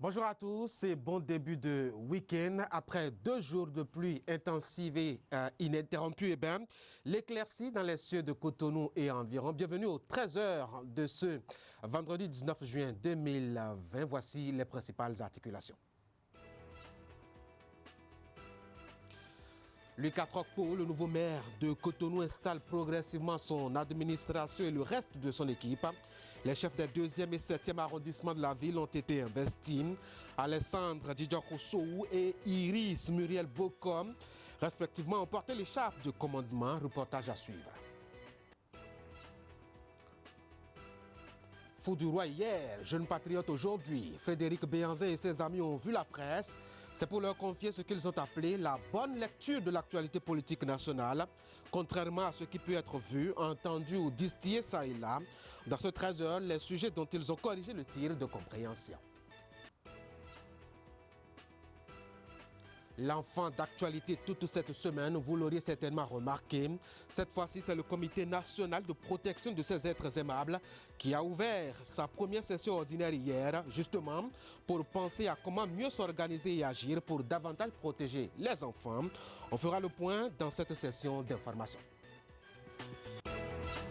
Bonjour à tous et bon début de week-end. Après 2 jours de pluie intensive et ininterrompue, l'éclaircie dans les cieux de Cotonou et environ. Bienvenue aux 13h de ce vendredi 19 juin 2020. Voici les principales articulations. Lucas Trokpo, le nouveau maire de Cotonou, installe progressivement son administration et le reste de son équipe. Les chefs des 2e et 7e arrondissements de la ville ont été investis. Alessandre Djidjoko et Iris Muriel Bokom, respectivement, ont porté l'écharpe de commandement. Reportage à suivre. Fou du roi hier, jeune patriote aujourd'hui, Frédéric Béhanzin et ses amis ont vu la presse. C'est pour leur confier ce qu'ils ont appelé la bonne lecture de l'actualité politique nationale, contrairement à ce qui peut être vu, entendu ou distillé ça et là. Dans ce 13h, les sujets dont ils ont corrigé le tir de compréhension. L'enfant d'actualité toute cette semaine, vous l'auriez certainement remarqué. Cette fois-ci, c'est le Comité national de protection de ces êtres aimables qui a ouvert sa première session ordinaire hier, justement pour penser à comment mieux s'organiser et agir pour davantage protéger les enfants. On fera le point dans cette session d'information.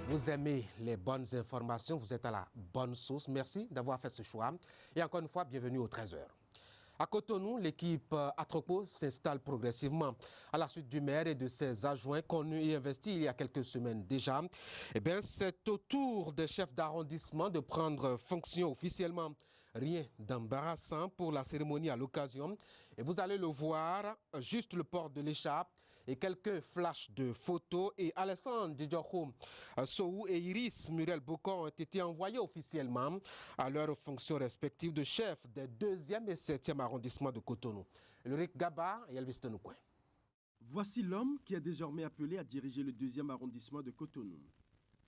Vous aimez les bonnes informations, vous êtes à la bonne source. Merci d'avoir fait ce choix. Et encore une fois, bienvenue aux 13h. À Cotonou, l'équipe Atropo s'installe progressivement à la suite du maire et de ses adjoints connus et investis il y a quelques semaines déjà. C'est au tour des chefs d'arrondissement de prendre fonction officiellement. Rien d'embarrassant pour la cérémonie à l'occasion. Et vous allez le voir, juste le port de l'écharpe et quelques flashs de photos. Et Alessandre Djidjoko et Iris Muriel Bokom ont été envoyés officiellement à leurs fonctions respectives de chef des 2e et 7e arrondissements de Cotonou. Ulrich Gaba et Elvis Tenoukouen. Voici l'homme qui est désormais appelé à diriger le 2e arrondissement de Cotonou.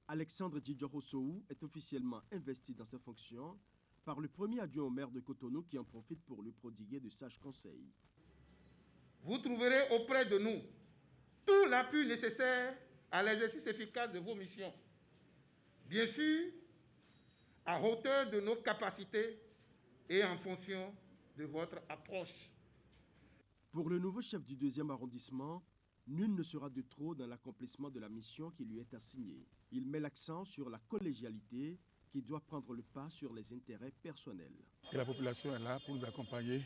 Alexandre Djidjoko est officiellement investi dans ses fonctions par le premier adjoint au maire de Cotonou qui en profite pour lui prodiguer de sages conseils. Vous trouverez auprès de nous tout l'appui nécessaire à l'exercice efficace de vos missions. Bien sûr, à hauteur de nos capacités et en fonction de votre approche. Pour le nouveau chef du 2e arrondissement, nul ne sera de trop dans l'accomplissement de la mission qui lui est assignée. Il met l'accent sur la collégialité qui doit prendre le pas sur les intérêts personnels. Et la population est là pour nous accompagner.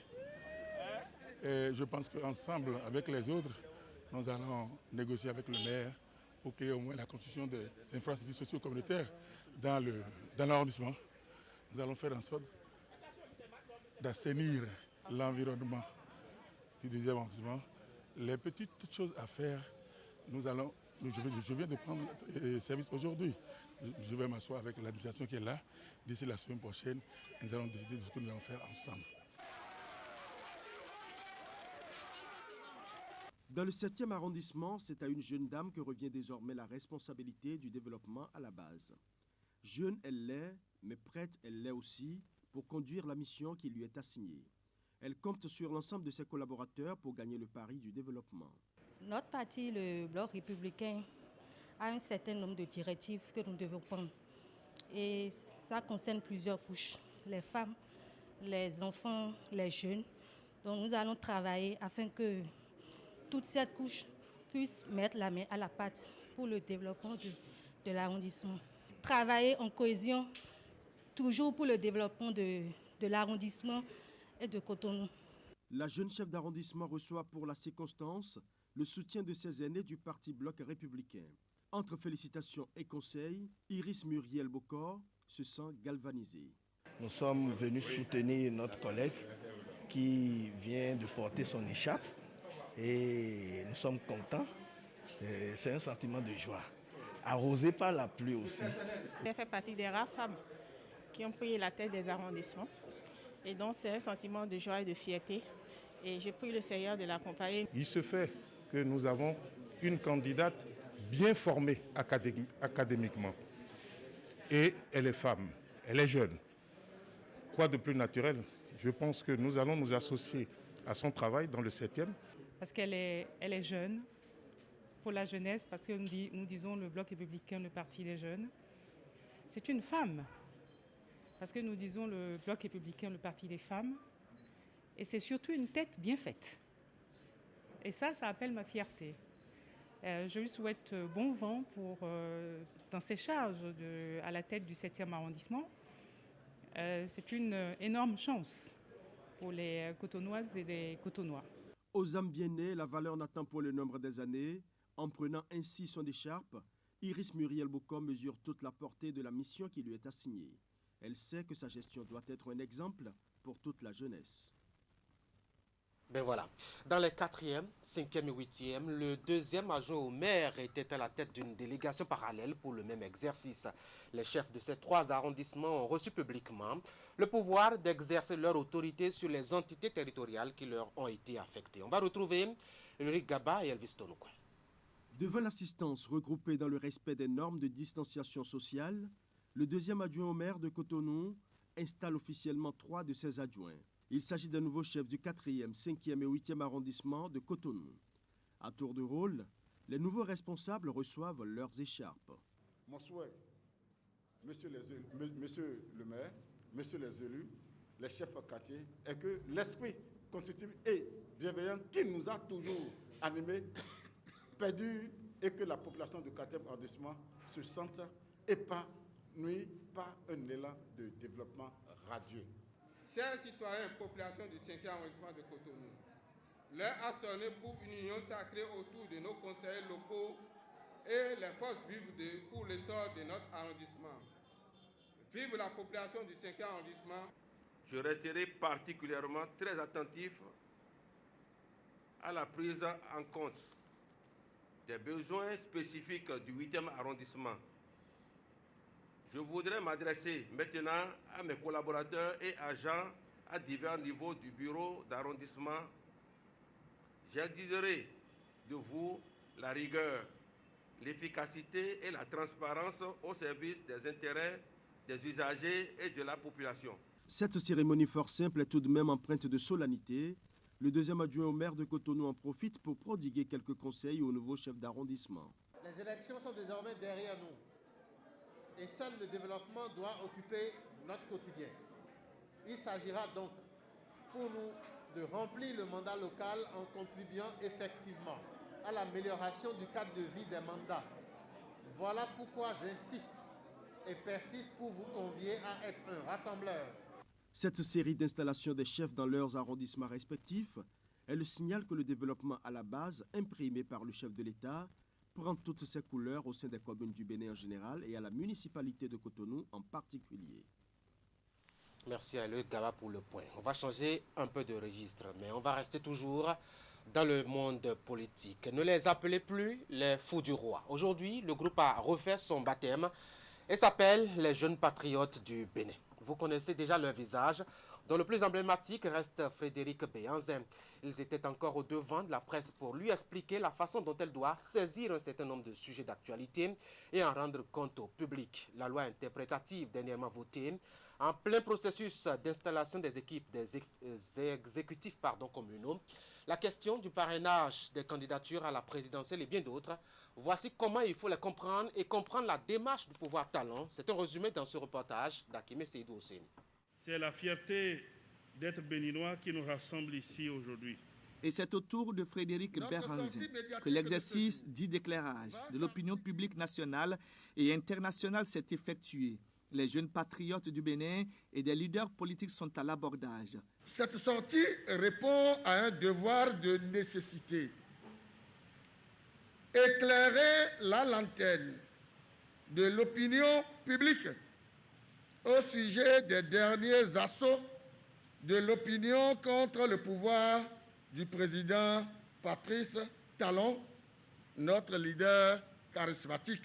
Et je pense qu'ensemble, avec les autres, nous allons négocier avec le maire pour créer au moins la construction des infrastructures socio-communautaires dans l'arrondissement. Nous allons faire en sorte d'assainir l'environnement du 2e arrondissement. Les petites choses à faire, je viens de prendre service aujourd'hui. Je vais m'asseoir avec l'administration qui est là. D'ici la semaine prochaine, nous allons décider de ce que nous allons faire ensemble. Dans le 7e arrondissement, c'est à une jeune dame que revient désormais la responsabilité du développement à la base. Jeune, elle l'est, mais prête, elle l'est aussi, pour conduire la mission qui lui est assignée. Elle compte sur l'ensemble de ses collaborateurs pour gagner le pari du développement. Notre parti, le Bloc républicain, a un certain nombre de directives que nous devons prendre. Et ça concerne plusieurs couches, les femmes, les enfants, les jeunes. Donc nous allons travailler afin que toute cette couche puisse mettre la main à la pâte pour le développement de l'arrondissement. Travailler en cohésion, toujours pour le développement de l'arrondissement et de Cotonou. La jeune chef d'arrondissement reçoit pour la circonstance le soutien de ses aînés du parti Bloc républicain. Entre félicitations et conseils, Iris Muriel Bokom se sent galvanisée. Nous sommes venus soutenir notre collègue qui vient de porter son écharpe et nous sommes contents. C'est un sentiment de joie, arrosé par la pluie aussi. J'ai fait partie des rares femmes qui ont pris la tête des arrondissements. Et donc c'est un sentiment de joie et de fierté. Et j'ai pris le Seigneur de l'accompagner. Il se fait que nous avons une candidate bien formée académiquement. Et elle est femme, elle est jeune. Quoi de plus naturel? Je pense que nous allons nous associer à son travail dans le 7e. Parce qu'elle est jeune, pour la jeunesse, parce que nous disons le Bloc républicain, le parti des jeunes. C'est une femme, parce que nous disons le Bloc républicain, le parti des femmes. Et c'est surtout une tête bien faite. Et ça appelle ma fierté. Je lui souhaite bon vent dans ses charges à la tête du 7e arrondissement. C'est une énorme chance pour les Cotonoises et les Cotonois. Aux âmes bien nées, la valeur n'attend pas le nombre des années. En prenant ainsi son écharpe, Iris Muriel Bocom mesure toute la portée de la mission qui lui est assignée. Elle sait que sa gestion doit être un exemple pour toute la jeunesse. Ben voilà. Dans les 4e, 5e et 8e, le 2e adjoint au maire était à la tête d'une délégation parallèle pour le même exercice. Les chefs de ces 3 arrondissements ont reçu publiquement le pouvoir d'exercer leur autorité sur les entités territoriales qui leur ont été affectées. On va retrouver Ulrich Gaba et Elvis Tonoukouen. Devant l'assistance regroupée dans le respect des normes de distanciation sociale, le 2e adjoint au maire de Cotonou installe officiellement 3 de ses adjoints. Il s'agit d'un nouveau chef du 4e, 5e et 8e arrondissement de Cotonou. À tour de rôle, les nouveaux responsables reçoivent leurs écharpes. Mon souhait, monsieur le maire, messieurs les élus, les chefs quartiers, est que l'esprit constitutif et bienveillant qui nous a toujours animés perdure et que la population du 4e arrondissement se sente épanouie par un élan de développement radieux. Chers citoyens, population du 5e arrondissement de Cotonou, l'heure a sonné pour une union sacrée autour de nos conseillers locaux et les forces vives pour l'essor de notre arrondissement. Vive la population du 5e arrondissement. Je resterai particulièrement très attentif à la prise en compte des besoins spécifiques du 8e arrondissement. Je voudrais m'adresser maintenant à mes collaborateurs et agents à divers niveaux du bureau d'arrondissement. J'exigerai de vous la rigueur, l'efficacité et la transparence au service des intérêts des usagers et de la population. Cette cérémonie fort simple est tout de même empreinte de solennité. Le 2e adjoint au maire de Cotonou en profite pour prodiguer quelques conseils au nouveau chef d'arrondissement. Les élections sont désormais derrière nous et seul le développement doit occuper notre quotidien. Il s'agira donc pour nous de remplir le mandat local en contribuant effectivement à l'amélioration du cadre de vie des mandats. Voilà pourquoi j'insiste et persiste pour vous convier à être un rassembleur. Cette série d'installations des chefs dans leurs arrondissements respectifs est le signal que le développement à la base, imprimé par le chef de l'État, prend toutes ses couleurs au sein des communes du Bénin en général et à la municipalité de Cotonou en particulier. Merci à Elvis Gaba pour le point. On va changer un peu de registre, mais on va rester toujours dans le monde politique. Ne les appelez plus les fous du roi. Aujourd'hui, le groupe a refait son baptême et s'appelle les Jeunes Patriotes du Bénin. Vous connaissez déjà leur visage, dont le plus emblématique reste Frédéric Béhanzin. Ils étaient encore au devant de la presse pour lui expliquer la façon dont elle doit saisir un certain nombre de sujets d'actualité et en rendre compte au public. La loi interprétative dernièrement votée, en plein processus d'installation des équipes des exécutifs communaux, la question du parrainage des candidatures à la présidentielle et bien d'autres. Voici comment il faut les comprendre et comprendre la démarche du pouvoir talent. C'est un résumé dans ce reportage d'Akime Seydou Osseni. C'est la fierté d'être béninois qui nous rassemble ici aujourd'hui. Et c'est au tour de Frédéric Béhanzin que l'exercice dit d'éclairage de l'opinion publique nationale et internationale s'est effectué. Les jeunes patriotes du Bénin et des leaders politiques sont à l'abordage. Cette sortie répond à un devoir de nécessité. Éclairer la lanterne de l'opinion publique au sujet des derniers assauts de l'opinion contre le pouvoir du président Patrice Talon, notre leader charismatique.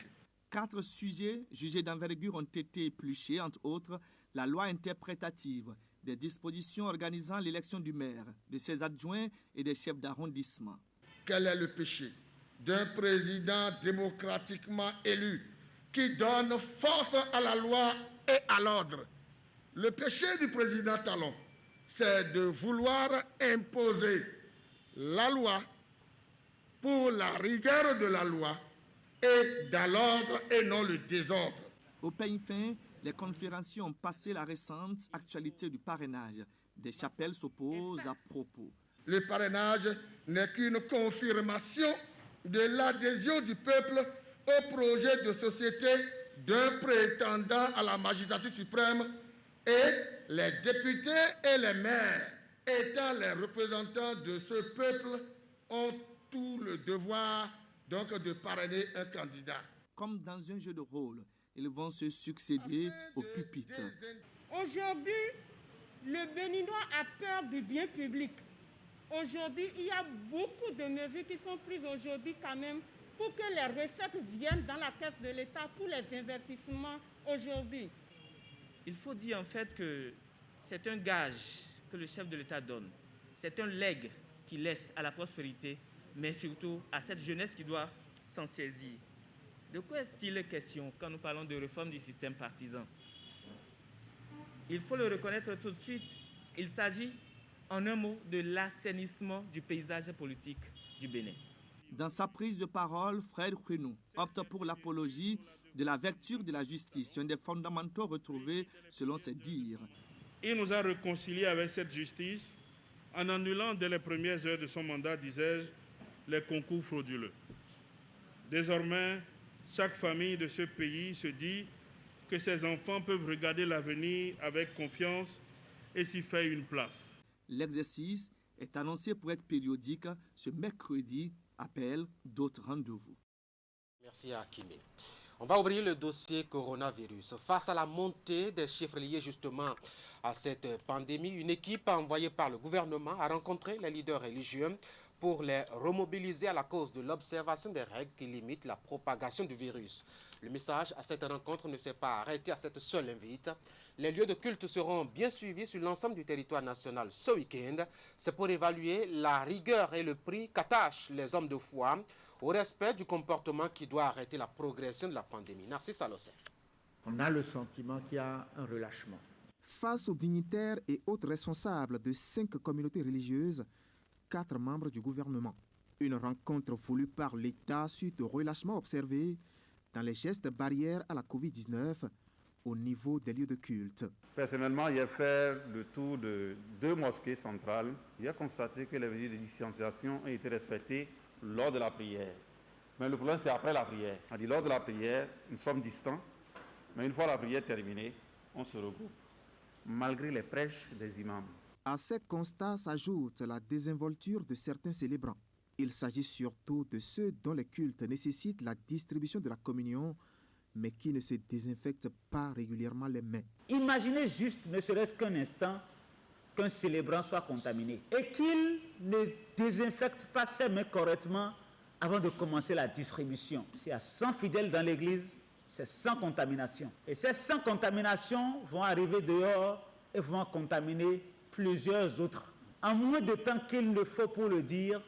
4 sujets jugés d'envergure ont été épluchés, entre autres la loi interprétative, des dispositions organisant l'élection du maire, de ses adjoints et des chefs d'arrondissement. Quel est le péché d'un président démocratiquement élu qui donne force à la loi et à l'ordre? Le péché du président Talon, c'est de vouloir imposer la loi pour la rigueur de la loi et dans l'ordre et non le désordre. Au peigne fin, les conférenciers ont passé la récente actualité du parrainage. Des chapelles s'opposent à propos. Le parrainage n'est qu'une confirmation de l'adhésion du peuple au projet de société d'un prétendant à la magistrature suprême et les députés et les maires, étant les représentants de ce peuple, ont tout le devoir donc de parrainer un candidat. Comme dans un jeu de rôle, ils vont se succéder au pupitre. Aujourd'hui, le Béninois a peur du bien public. Aujourd'hui, il y a beaucoup de mesures qui sont prises aujourd'hui quand même pour que les recettes viennent dans la caisse de l'État pour les investissements aujourd'hui. Il faut dire en fait que c'est un gage que le chef de l'État donne. C'est un legs qu'il laisse à la prospérité, mais surtout à cette jeunesse qui doit s'en saisir. De quoi est-il question quand nous parlons de réforme du système partisan? Il faut le reconnaître tout de suite, il s'agit en un mot de l'assainissement du paysage politique du Bénin. Dans sa prise de parole, Fred Kounou opte pour l'apologie de la vertu de la justice, un des fondamentaux retrouvés selon ses dires. Il nous a réconciliés avec cette justice en annulant dès les premières heures de son mandat, disais-je, les concours frauduleux. Désormais, chaque famille de ce pays se dit que ses enfants peuvent regarder l'avenir avec confiance et s'y faire une place. L'exercice est annoncé pour être périodique ce mercredi, appelle d'autres rendez-vous. Merci à Akimé. On va ouvrir le dossier coronavirus. Face à la montée des chiffres liés justement à cette pandémie, une équipe envoyée par le gouvernement a rencontré les leaders religieux pour les remobiliser à la cause de l'observation des règles qui limitent la propagation du virus. Le message à cette rencontre ne s'est pas arrêté à cette seule invite. Les lieux de culte seront bien suivis sur l'ensemble du territoire national ce week-end. C'est pour évaluer la rigueur et le prix qu'attachent les hommes de foi au respect du comportement qui doit arrêter la progression de la pandémie. Narcisse Alossé. On a le sentiment qu'il y a un relâchement. Face aux dignitaires et autres responsables de 5 communautés religieuses, 4 membres du gouvernement. Une rencontre voulue par l'État suite au relâchement observé dans les gestes barrières à la Covid-19 au niveau des lieux de culte. Personnellement, j'ai fait le tour de 2 mosquées centrales. J'ai constaté que les mesures de distanciation ont été respectées lors de la prière. Mais le problème, c'est après la prière. On dit lors de la prière, nous sommes distants, mais une fois la prière terminée, on se regroupe, malgré les prêches des imams. À ces constats s'ajoute la désinvolture de certains célébrants. Il s'agit surtout de ceux dont les cultes nécessitent la distribution de la communion, mais qui ne se désinfectent pas régulièrement les mains. Imaginez juste, ne serait-ce qu'un instant, qu'un célébrant soit contaminé et qu'il ne désinfecte pas ses mains correctement avant de commencer la distribution. S'il y a 100 fidèles dans l'église, c'est 100 contaminations. Et ces 100 contaminations vont arriver dehors et vont contaminer plusieurs autres. En moins de temps qu'il ne faut pour le dire,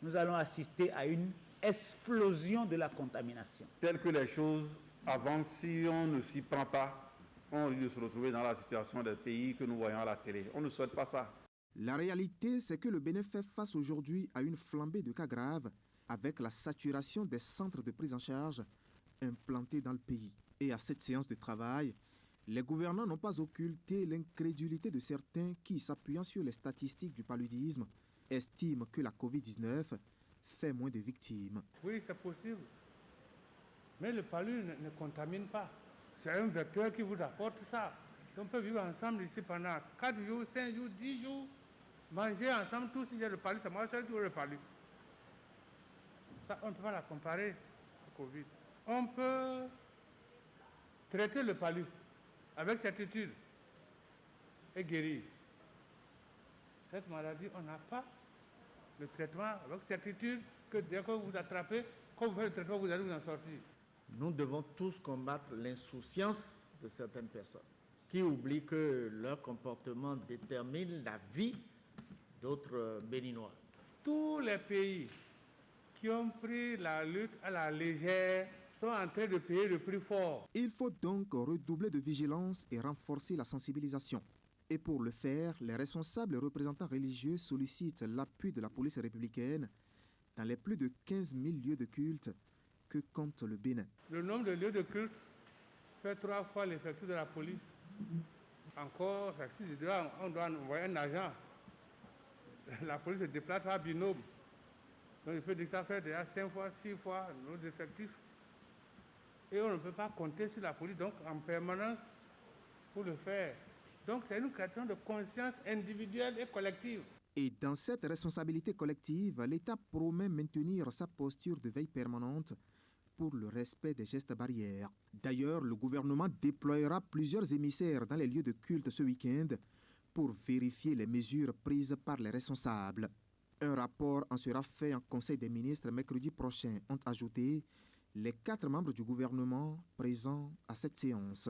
nous allons assister à une explosion de la contamination. Telles que les choses avancent, si on ne s'y prend pas, on risque de se retrouver dans la situation des pays que nous voyons à la télé. On ne souhaite pas ça. La réalité, c'est que le Bénin fait face aujourd'hui à une flambée de cas graves avec la saturation des centres de prise en charge implantés dans le pays. Et à cette séance de travail, les gouvernants n'ont pas occulté l'incrédulité de certains qui, s'appuyant sur les statistiques du paludisme, estiment que la Covid-19 fait moins de victimes. Oui, c'est possible. Mais le palu ne contamine pas. C'est un vecteur qui vous apporte ça. On peut vivre ensemble ici pendant 4 jours, 5 jours, 10 jours, manger ensemble, tous si j'ai le palu, c'est moi seul qui ai le palu. Ça, on ne peut pas la comparer au Covid. On peut traiter le palu avec certitude et guérir. Cette maladie, on n'a pas le traitement avec certitude que dès que vous attrapez, quand vous faites le traitement, vous allez vous en sortir. Nous devons tous combattre l'insouciance de certaines personnes qui oublient que leur comportement détermine la vie d'autres Béninois. Tous les pays qui ont pris la lutte à la légère sont en train de payer le prix fort. Il faut donc redoubler de vigilance et renforcer la sensibilisation. Et pour le faire, les responsables et représentants religieux sollicitent l'appui de la police républicaine dans les plus de 15 000 lieux de culte que compte le Bénin. Le nombre de lieux de culte fait 3 fois l'effectif de la police. Encore, si on doit envoyer un agent, la police se déplace par binôme. Donc il peut déjà faire déjà 5 fois, 6 fois nos effectifs. Et on ne peut pas compter sur la police donc en permanence pour le faire. Donc c'est une question de conscience individuelle et collective. Et dans cette responsabilité collective, l'État promet maintenir sa posture de veille permanente pour le respect des gestes barrières. D'ailleurs, le gouvernement déploiera plusieurs émissaires dans les lieux de culte ce week-end pour vérifier les mesures prises par les responsables. Un rapport en sera fait en Conseil des ministres mercredi prochain, ont ajouté les 4 membres du gouvernement présents à cette séance.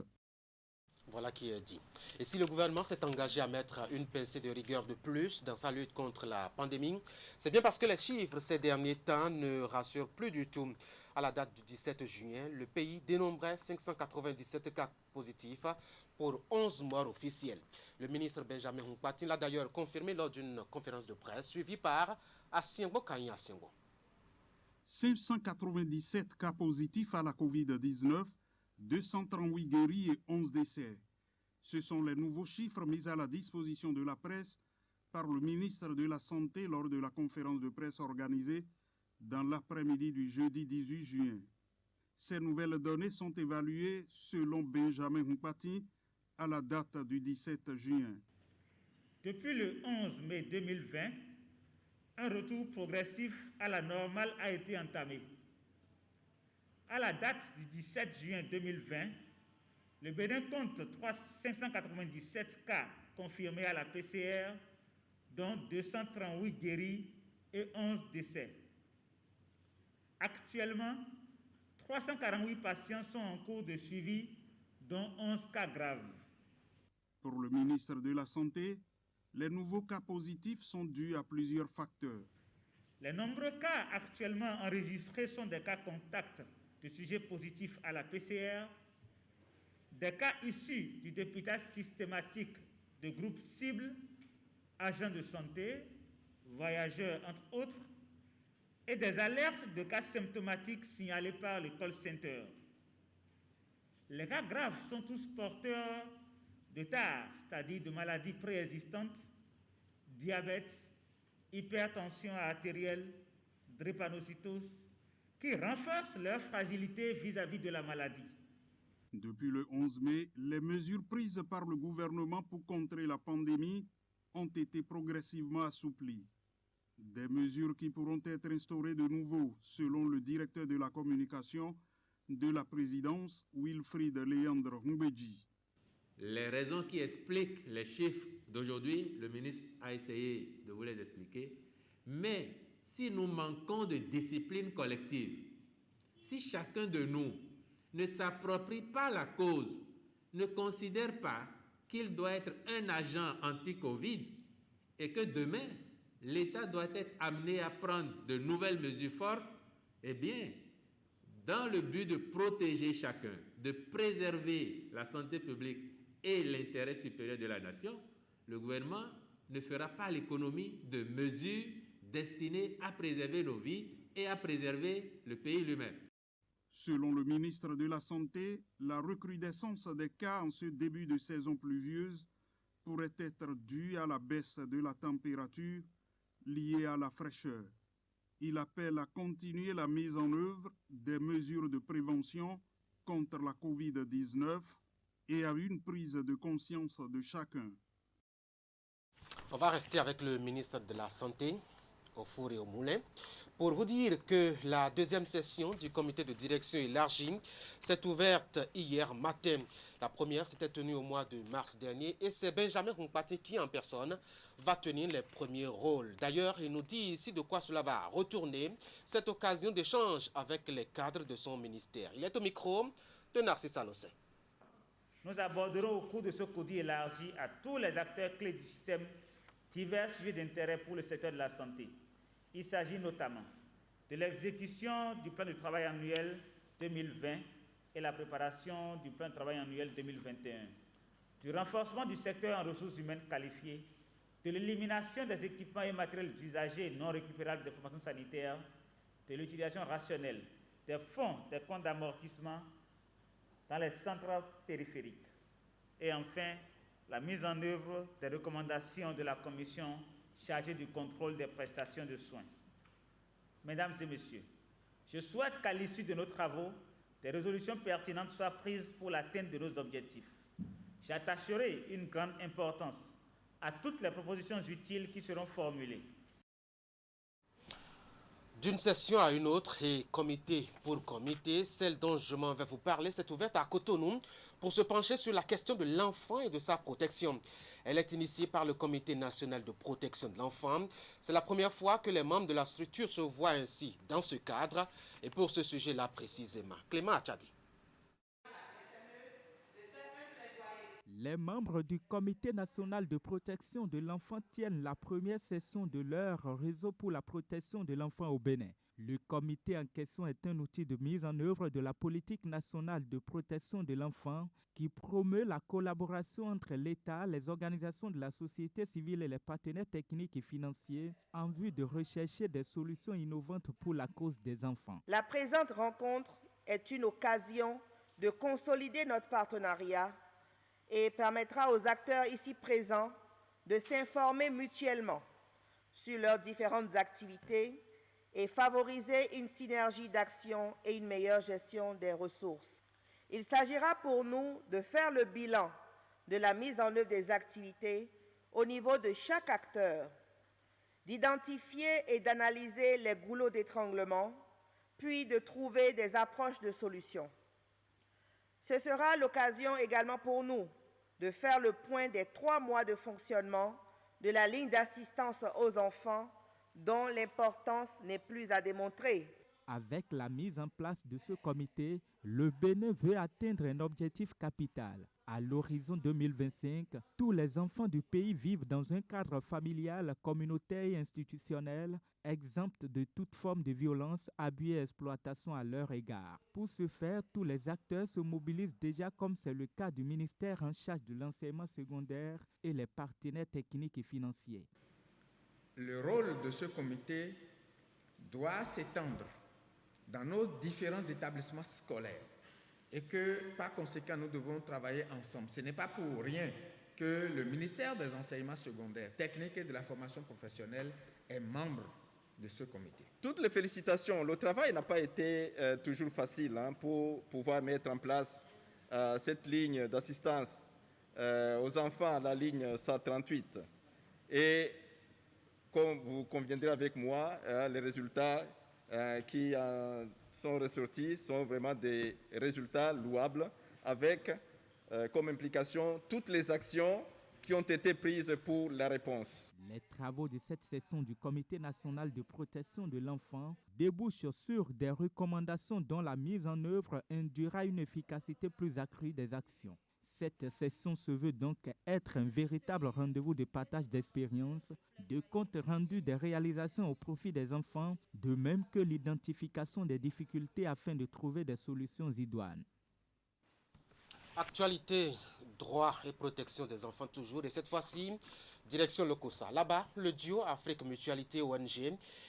Voilà qui est dit. Et si le gouvernement s'est engagé à mettre une pincée de rigueur de plus dans sa lutte contre la pandémie, c'est bien parce que les chiffres ces derniers temps ne rassurent plus du tout. À la date du 17 juin, le pays dénombrait 597 cas positifs pour 11 morts officiels. Le ministre Benjamin Hunkpatin l'a d'ailleurs confirmé lors d'une conférence de presse suivie par Asiengbo Kayin Asiengbo. 597 cas positifs à la COVID-19, 238 guéris et 11 décès. Ce sont les nouveaux chiffres mis à la disposition de la presse par le ministre de la Santé lors de la conférence de presse organisée dans l'après-midi du jeudi 18 juin. Ces nouvelles données sont évaluées selon Benjamin Hunkpatin à la date du 17 juin. Depuis le 11 mai 2020, un retour progressif à la normale a été entamé. À la date du 17 juin 2020, le Bénin compte 597 cas confirmés à la PCR, dont 238 guéris et 11 décès. Actuellement, 348 patients sont en cours de suivi, dont 11 cas graves. Pour le ministre de la Santé, les nouveaux cas positifs sont dus à plusieurs facteurs. Les nombreux cas actuellement enregistrés sont des cas contacts de sujets positifs à la PCR, des cas issus du dépistage systématique de groupes cibles, agents de santé, voyageurs entre autres, et des alertes de cas symptomatiques signalés par le call center. Les cas graves sont tous porteurs de TAR, c'est-à-dire de maladies préexistantes, diabète, hypertension artérielle, drépanocytose, qui renforcent leur fragilité vis-à-vis de la maladie. Depuis le 11 mai, les mesures prises par le gouvernement pour contrer la pandémie ont été progressivement assouplies. Des mesures qui pourront être instaurées de nouveau, selon le directeur de la communication de la présidence, Wilfried Léandre Humbeji. Les raisons qui expliquent les chiffres d'aujourd'hui, le ministre a essayé de vous les expliquer, mais si nous manquons de discipline collective, si chacun de nous ne s'approprie pas la cause, ne considère pas qu'il doit être un agent anti-Covid et que demain, l'État doit être amené à prendre de nouvelles mesures fortes, eh bien, dans le but de protéger chacun, de préserver la santé publique et l'intérêt supérieur de la nation, le gouvernement ne fera pas l'économie de mesures destinées à préserver nos vies et à préserver le pays lui-même. Selon le ministre de la Santé, la recrudescence des cas en ce début de saison pluvieuse pourrait être due à la baisse de la température liée à la fraîcheur. Il appelle à continuer la mise en œuvre des mesures de prévention contre la COVID-19 et à une prise de conscience de chacun. On va rester avec le ministre de la Santé, au four et au moulin, pour vous dire que la deuxième session du comité de direction élargie s'est ouverte hier matin. La première s'était tenue au mois de mars dernier et c'est Benjamin Hunkpatin qui, en personne, va tenir les premiers rôles. D'ailleurs, il nous dit ici de quoi cela va retourner, cette occasion d'échange avec les cadres de son ministère. Il est au micro de Narcisse Alossé. Nous aborderons au cours de ce CODI élargi à tous les acteurs clés du système divers sujets d'intérêt pour le secteur de la santé. Il s'agit notamment de l'exécution du plan de travail annuel 2020 et la préparation du plan de travail annuel 2021, du renforcement du secteur en ressources humaines qualifiées, de l'élimination des équipements et matériels usagés non récupérables des formations sanitaires, de l'utilisation rationnelle des fonds des comptes d'amortissement dans les centres périphériques et enfin la mise en œuvre des recommandations de la Commission chargée du contrôle des prestations de soins. Mesdames et Messieurs, je souhaite qu'à l'issue de nos travaux, des résolutions pertinentes soient prises pour l'atteinte de nos objectifs. J'attacherai une grande importance à toutes les propositions utiles qui seront formulées. D'une session à une autre et comité pour comité, celle dont je m'en vais vous parler s'est ouverte à Cotonou pour se pencher sur la question de l'enfant et de sa protection. Elle est initiée par le Comité national de protection de l'enfant. C'est la première fois que les membres de la structure se voient ainsi dans ce cadre et pour ce sujet-là précisément. Clément Achadi. Les membres du Comité national de protection de l'enfant tiennent la première session de leur réseau pour la protection de l'enfant au Bénin. Le comité en question est un outil de mise en œuvre de la politique nationale de protection de l'enfant qui promeut la collaboration entre l'État, les organisations de la société civile et les partenaires techniques et financiers en vue de rechercher des solutions innovantes pour la cause des enfants. La présente rencontre est une occasion de consolider notre partenariat et permettra aux acteurs ici présents de s'informer mutuellement sur leurs différentes activités et favoriser une synergie d'action et une meilleure gestion des ressources. Il s'agira pour nous de faire le bilan de la mise en œuvre des activités au niveau de chaque acteur, d'identifier et d'analyser les goulots d'étranglement, puis de trouver des approches de solutions. Ce sera l'occasion également pour nous de faire le point des 3 mois de fonctionnement de la ligne d'assistance aux enfants dont l'importance n'est plus à démontrer. Avec la mise en place de ce comité, le Bénin veut atteindre un objectif capital. À l'horizon 2025, tous les enfants du pays vivent dans un cadre familial, communautaire et institutionnel, exempt de toute forme de violence, abus et exploitation à leur égard. Pour ce faire, tous les acteurs se mobilisent déjà comme c'est le cas du ministère en charge de l'enseignement secondaire et les partenaires techniques et financiers. Le rôle de ce comité doit s'étendre dans nos différents établissements scolaires et que, par conséquent, nous devons travailler ensemble. Ce n'est pas pour rien que le ministère des enseignements secondaires, techniques et de la formation professionnelle est membre de ce comité. Toutes les félicitations. Le travail n'a pas été toujours facile pour pouvoir mettre en place cette ligne d'assistance aux enfants, la ligne 138. Et comme vous conviendrez avec moi, les résultats qui sont ressortis sont vraiment des résultats louables avec comme implication toutes les actions qui ont été prises pour la réponse. Les travaux de cette session du Comité national de protection de l'enfant débouchent sur des recommandations dont la mise en œuvre induira une efficacité plus accrue des actions. Cette session se veut donc être un véritable rendez-vous de partage d'expériences, de compte rendu des réalisations au profit des enfants, de même que l'identification des difficultés afin de trouver des solutions idoines. Actualité, droit et protection des enfants toujours, et cette fois-ci, direction Lokossa. Là-bas, le duo Afrique Mutualité ONG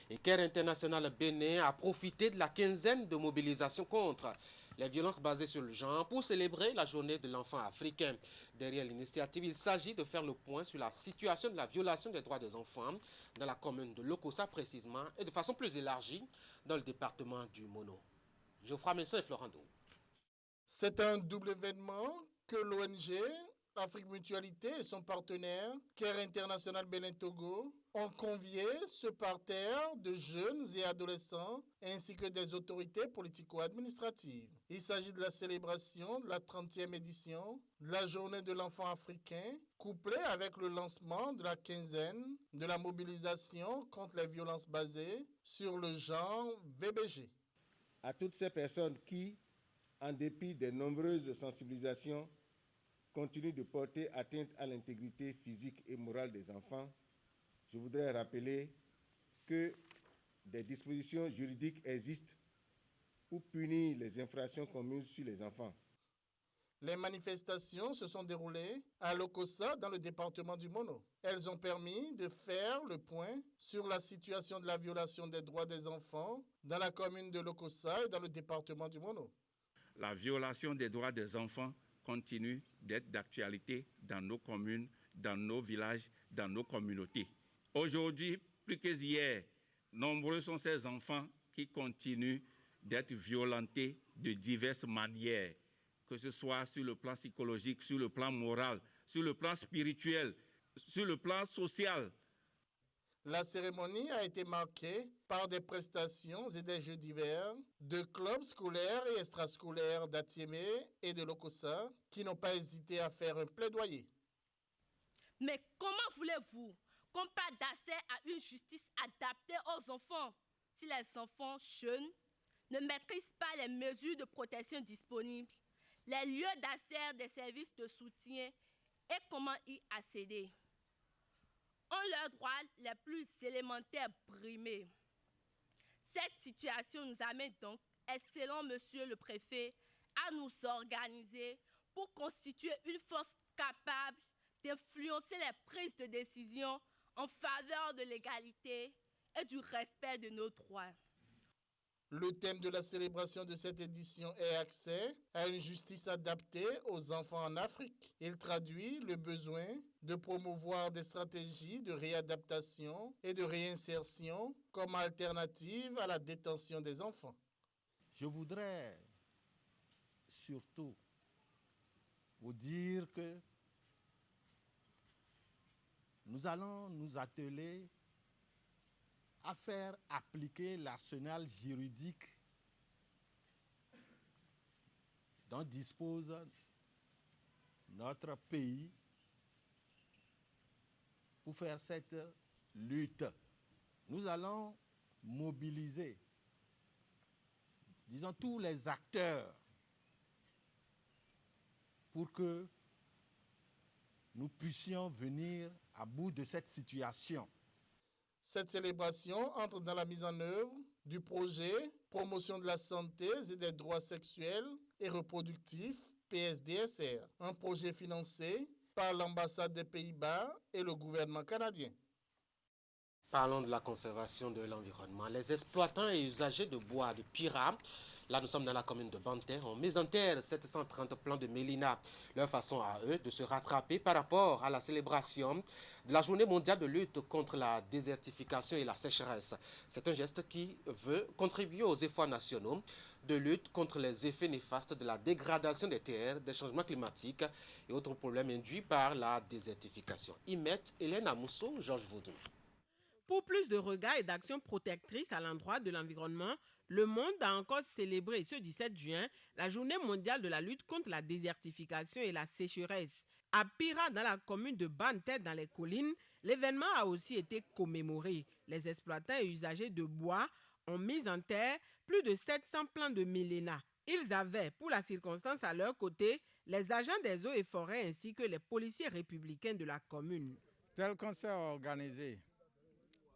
et Care International Bénin a profité de la quinzaine de mobilisation contre les violences basées sur le genre pour célébrer la journée de l'enfant africain. Derrière l'initiative, il s'agit de faire le point sur la situation de la violation des droits des enfants dans la commune de Lokossa précisément et de façon plus élargie dans le département du Mono. Geoffroy Messin et Florent Dou. C'est un double événement que l'ONG Afrique Mutualité et son partenaire Care International Bénin Togo ont convié ce parterre de jeunes et adolescents ainsi que des autorités politico-administratives. Il s'agit de la célébration de la 30e édition de la Journée de l'enfant africain, couplée avec le lancement de la quinzaine de la mobilisation contre les violences basées sur le genre VBG. À toutes ces personnes qui, en dépit des nombreuses sensibilisations, continuent de porter atteinte à l'intégrité physique et morale des enfants, je voudrais rappeler que des dispositions juridiques existent pour punir les infractions commises sur les enfants. Les manifestations se sont déroulées à Lokossa, dans le département du Mono. Elles ont permis de faire le point sur la situation de la violation des droits des enfants dans la commune de Lokossa et dans le département du Mono. La violation des droits des enfants continue d'être d'actualité dans nos communes, dans nos villages, dans nos communautés. Aujourd'hui, plus que hier, nombreux sont ces enfants qui continuent d'être violentés de diverses manières, que ce soit sur le plan psychologique, sur le plan moral, sur le plan spirituel, sur le plan social. La cérémonie a été marquée par des prestations et des jeux divers de clubs scolaires et extrascolaires d'Atiémé et de Lokossa qui n'ont pas hésité à faire un plaidoyer. Mais comment voulez-vous qu'on parle d'accès à une justice adaptée aux enfants si les enfants jeunes ne maîtrisent pas les mesures de protection disponibles, les lieux d'accès des services de soutien et comment y accéder? Ont leurs droits les plus élémentaires brimés. Cette situation nous amène donc, selon Monsieur le Préfet, à nous organiser pour constituer une force capable d'influencer les prises de décision en faveur de l'égalité et du respect de nos droits. Le thème de la célébration de cette édition est accès à une justice adaptée aux enfants en Afrique. Il traduit le besoin de promouvoir des stratégies de réadaptation et de réinsertion comme alternative à la détention des enfants. Je voudrais surtout vous dire que nous allons nous atteler à faire appliquer l'arsenal juridique dont dispose notre pays pour faire cette lutte. Nous allons mobiliser, disons, tous les acteurs pour que nous puissions venir à bout de cette situation. Cette célébration entre dans la mise en œuvre du projet Promotion de la santé et des droits sexuels et reproductifs, PSDSR, un projet financé par l'ambassade des Pays-Bas et le gouvernement canadien. Parlons de la conservation de l'environnement. Les exploitants et usagers de bois de Pira, là nous sommes dans la commune de Banté, ont mis en terre 730 plants de mélina. Leur façon à eux de se rattraper par rapport à la célébration de la journée mondiale de lutte contre la désertification et la sécheresse. C'est un geste qui veut contribuer aux efforts nationaux de lutte contre les effets néfastes de la dégradation des terres, des changements climatiques et autres problèmes induits par la désertification. Imet, Hélène Amousso, Georges Vaudou. Pour plus de regards et d'actions protectrices à l'endroit de l'environnement, le monde a encore célébré ce 17 juin la journée mondiale de la lutte contre la désertification et la sécheresse. À Pira, dans la commune de Banté, dans les collines, l'événement a aussi été commémoré. Les exploitants et usagers de bois ont mis en terre plus de 700 plants de milléna. Ils avaient, pour la circonstance, à leur côté, les agents des eaux et forêts ainsi que les policiers républicains de la commune. Tel qu'on s'est organisé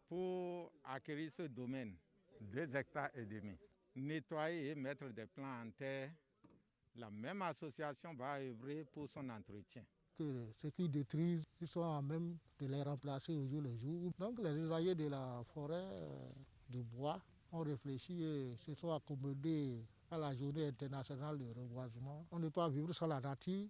pour acquérir ce domaine, 2,5 hectares, nettoyer et mettre des plants en terre, la même association va œuvrer pour son entretien. Que ceux qui détruisent, ils sont à même de les remplacer au jour le jour. Donc les usagers de la forêt, du bois, ont réfléchi et se sont accommodés à la journée internationale de reboisement. On ne peut pas vivre sans la nature.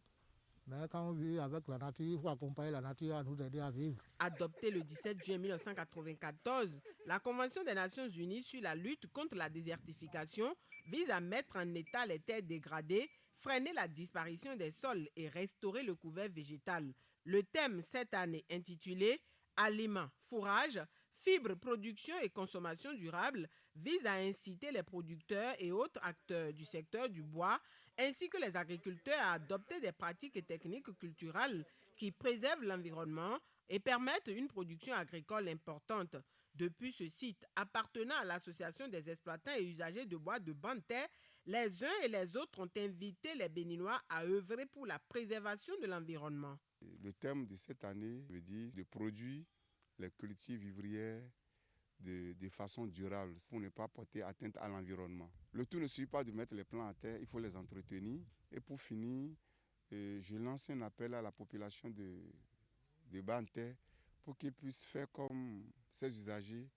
Mais quand on vit avec la nature, il faut accompagner la nature à nous aider à vivre. Adoptée le 17 juin 1994, la Convention des Nations Unies sur la lutte contre la désertification vise à mettre en état les terres dégradées, freiner la disparition des sols et restaurer le couvert végétal. Le thème cette année intitulé « Aliments, fourrage, fibres, production et consommation durable » vise à inciter les producteurs et autres acteurs du secteur du bois ainsi que les agriculteurs à adopter des pratiques et techniques culturelles qui préservent l'environnement et permettent une production agricole importante. Depuis ce site appartenant à l'Association des exploitants et usagers de bois de Banté, les uns et les autres ont invité les Béninois à œuvrer pour la préservation de l'environnement. Le thème de cette année veut dire de produire les cultures vivrières de façon durable pour ne pas porter atteinte à l'environnement. Le tout ne suffit pas de mettre les plants à terre, il faut les entretenir. Et pour finir, je lance un appel à la population de Banté pour qu'ils puissent faire comme ces usagers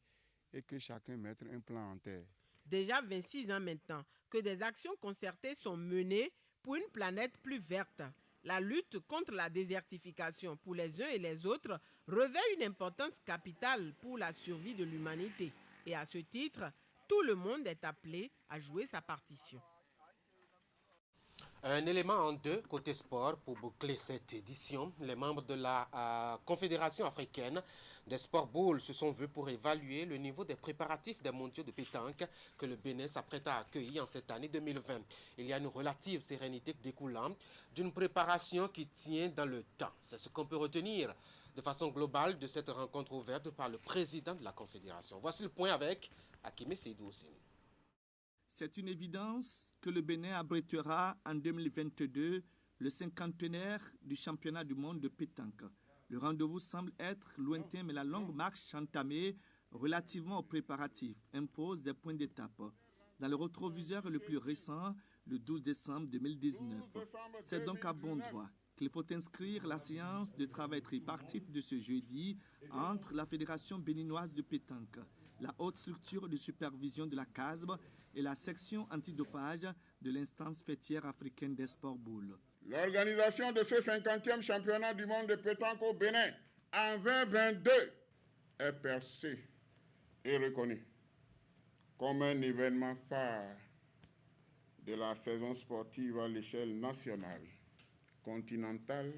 et que chacun mette un plant en terre. Déjà 26 ans maintenant que des actions concertées sont menées pour une planète plus verte. La lutte contre la désertification pour les uns et les autres revêt une importance capitale pour la survie de l'humanité. Et à ce titre, tout le monde est appelé à jouer sa partition. Un élément en deux, côté sport, pour boucler cette édition. Les membres de la Confédération africaine des Sport Bowls se sont vus pour évaluer le niveau des préparatifs des mondiaux de pétanque que le Bénin s'apprête à accueillir en cette année 2020. Il y a une relative sérénité découlant d'une préparation qui tient dans le temps. C'est ce qu'on peut retenir de façon globale de cette rencontre ouverte par le président de la Confédération. Voici le point avec Akime Seydou Osseni. C'est une évidence que le Bénin abritera en 2022 le cinquantenaire du championnat du monde de pétanque. Le rendez-vous semble être lointain, mais la longue marche entamée relativement aux préparatifs impose des points d'étape. Dans le rétroviseur le plus récent, le 12 décembre 2019, c'est donc à bon droit qu'il faut inscrire la séance de travail tripartite de ce jeudi entre la Fédération béninoise de pétanque, la haute structure de supervision de la CASB et la section antidopage de l'instance fêtière africaine des Sport Bowls. L'organisation de ce 50e championnat du monde de pétanque au Bénin en 2022 est perçue et reconnue comme un événement phare de la saison sportive à l'échelle nationale, continentale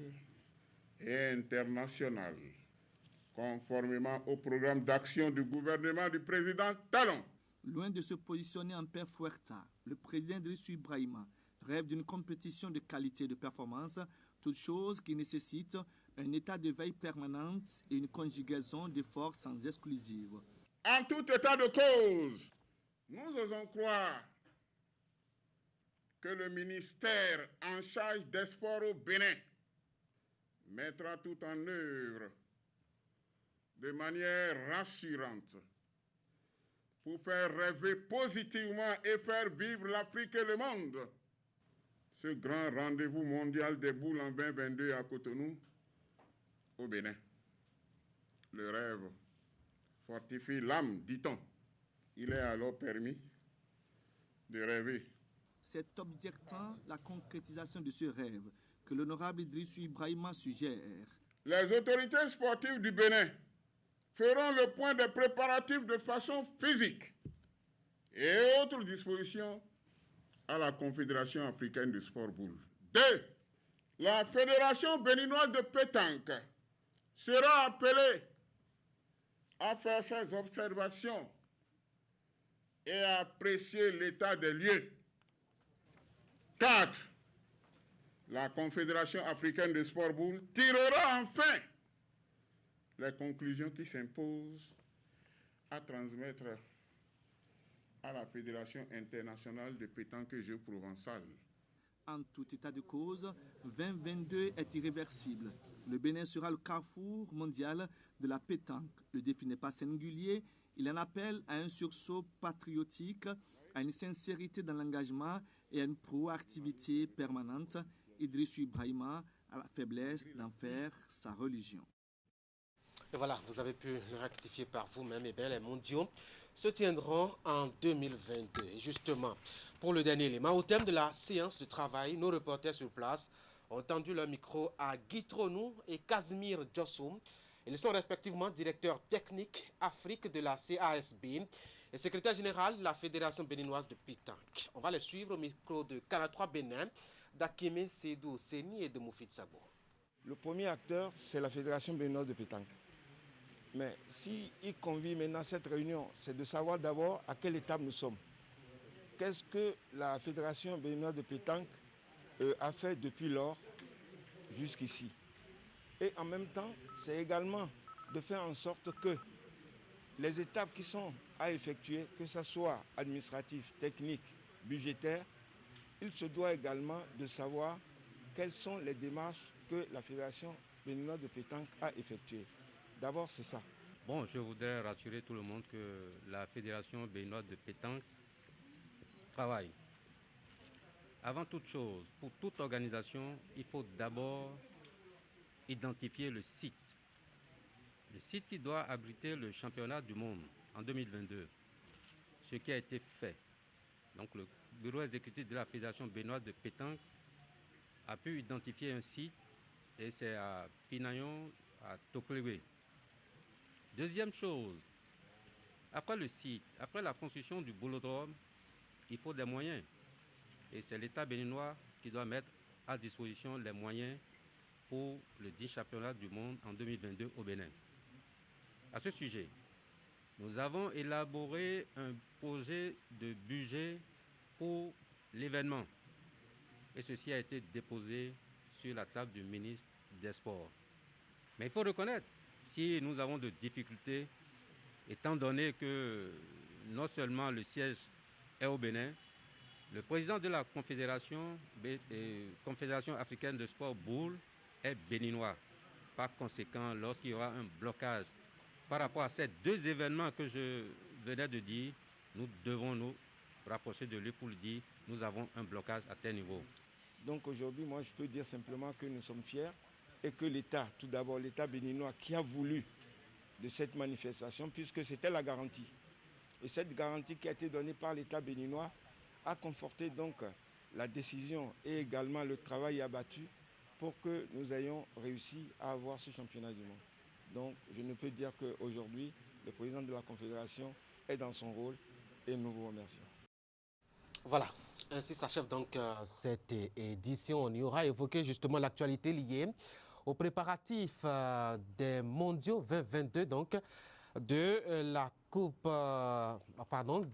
et internationale, conformément au programme d'action du gouvernement du président Talon. Loin de se positionner en père Fouerta, le président Idrissou Ibrahima rêve d'une compétition de qualité et de performance, toute chose qui nécessite un état de veille permanente et une conjugaison d'efforts sans exclusive. En tout état de cause, nous osons croire que le ministère en charge des sports au Bénin mettra tout en œuvre de manière rassurante pour faire rêver positivement et faire vivre l'Afrique et le monde. Ce grand rendez-vous mondial des boules en 2022 à Cotonou, au Bénin. Le rêve fortifie l'âme, dit-on. Il est alors permis de rêver. C'est objectant la concrétisation de ce rêve que l'honorable Idrissou Ibrahima suggère. Les autorités sportives du Bénin feront le point des préparatifs de façon physique et autres dispositions à la Confédération africaine du sport boule. 2. La Fédération béninoise de pétanque sera appelée à faire ses observations et à apprécier l'état des lieux. 4. La Confédération africaine de sport boule tirera enfin les conclusions qui s'imposent à transmettre à la Fédération internationale de pétanque et jeux provençal. En tout état de cause, 2022 est irréversible. Le Bénin sera le carrefour mondial de la pétanque. Le défi n'est pas singulier, il en appelle à un sursaut patriotique, à une sincérité dans l'engagement et à une proactivité permanente. Idrissou Ibrahima a la faiblesse d'en faire sa religion. Et voilà, vous avez pu le rectifier par vous-même. Et bien, les mondiaux se tiendront en 2022. Et justement, pour le dernier élément, au thème de la séance de travail, nos reporters sur place ont tendu leur micro à Guy Tronou et Casimir Djossou. Ils sont respectivement directeurs techniques Afrique de la CASB et secrétaire général de la Fédération béninoise de pétanque. On va les suivre au micro de Canal 3 Bénin, d'Akime Seydou Osseni et de Moufid Sabo. Le premier acteur, c'est la Fédération béninoise de pétanque. Mais s'il convie maintenant cette réunion, c'est de savoir d'abord à quelle étape nous sommes. Qu'est-ce que la Fédération béninoise de pétanque a fait depuis lors jusqu'ici. Et en même temps, c'est également de faire en sorte que les étapes qui sont à effectuer, que ce soit administratif, technique, budgétaire, il se doit également de savoir quelles sont les démarches que la Fédération béninoise de pétanque a effectuées. D'abord, c'est ça. Bon, je voudrais rassurer tout le monde que la Fédération béninoise de pétanque travaille. Avant toute chose, pour toute organisation, il faut d'abord identifier le site. Le site qui doit abriter le championnat du monde en 2022. Ce qui a été fait. Donc le bureau exécutif de la Fédération béninoise de pétanque a pu identifier un site et c'est à Finayon, à Toklewe. Deuxième chose, après le site, après la construction du boulodrome, il faut des moyens. Et c'est l'État béninois qui doit mettre à disposition les moyens pour le 10 championnat du monde en 2022 au Bénin. À ce sujet, nous avons élaboré un projet de budget pour l'événement. Et ceci a été déposé sur la table du ministre des Sports. Mais il faut reconnaître, si nous avons de difficultés, étant donné que non seulement le siège est au Bénin, le président de la Confédération africaine de sport boule est béninois. Par conséquent, lorsqu'il y aura un blocage par rapport à ces deux événements que je venais de dire, nous devons nous rapprocher de lui pour lui dire nous avons un blocage à tel niveau. Donc aujourd'hui, moi je peux dire simplement que nous sommes fiers et que l'État, tout d'abord l'État béninois qui a voulu de cette manifestation, puisque c'était la garantie. Et cette garantie qui a été donnée par l'État béninois a conforté donc la décision et également le travail abattu pour que nous ayons réussi à avoir ce championnat du monde. Donc je ne peux dire qu'aujourd'hui, le président de la Confédération est dans son rôle et nous vous remercions. Voilà, ainsi s'achève donc cette édition. On y aura évoqué justement l'actualité liée aux préparatifs des mondiaux 2022, donc de la Coupe,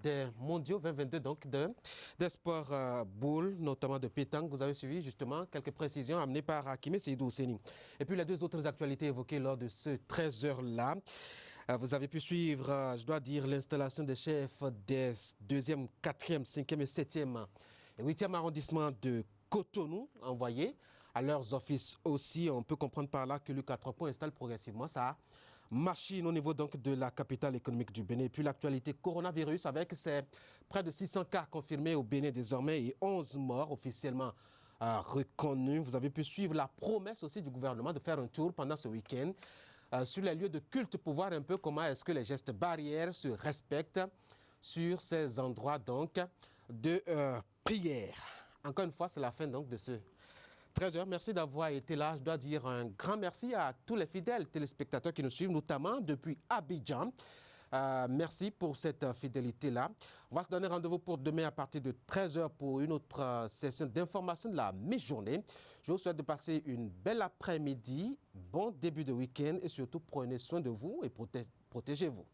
des mondiaux 2022, donc des sports boules, notamment de pétanque. Vous avez suivi justement quelques précisions amenées par Hakime Seydou Ousseni. Et puis les deux autres actualités évoquées lors de ce 13h-là. Vous avez pu suivre, je dois dire, l'installation des chefs des 2e, 4e, 5e et 7e et 8e arrondissements de Cotonou envoyés à leurs offices aussi. On peut comprendre par là que le 4 points installe progressivement sa machine au niveau donc de la capitale économique du Bénin. Et puis l'actualité coronavirus avec ses près de 600 cas confirmés au Bénin désormais et 11 morts officiellement reconnus. Vous avez pu suivre la promesse aussi du gouvernement de faire un tour pendant ce week-end sur les lieux de culte pour voir un peu comment est-ce que les gestes barrières se respectent sur ces endroits donc de prière. Encore une fois, c'est la fin donc de ce 13h. Merci d'avoir été là. Je dois dire un grand merci à tous les fidèles téléspectateurs qui nous suivent, notamment depuis Abidjan. Merci pour cette fidélité-là. On va se donner rendez-vous pour demain à partir de 13h pour une autre session d'information de la mi-journée. Je vous souhaite de passer une belle après-midi, bon début de week-end et surtout prenez soin de vous et protégez-vous.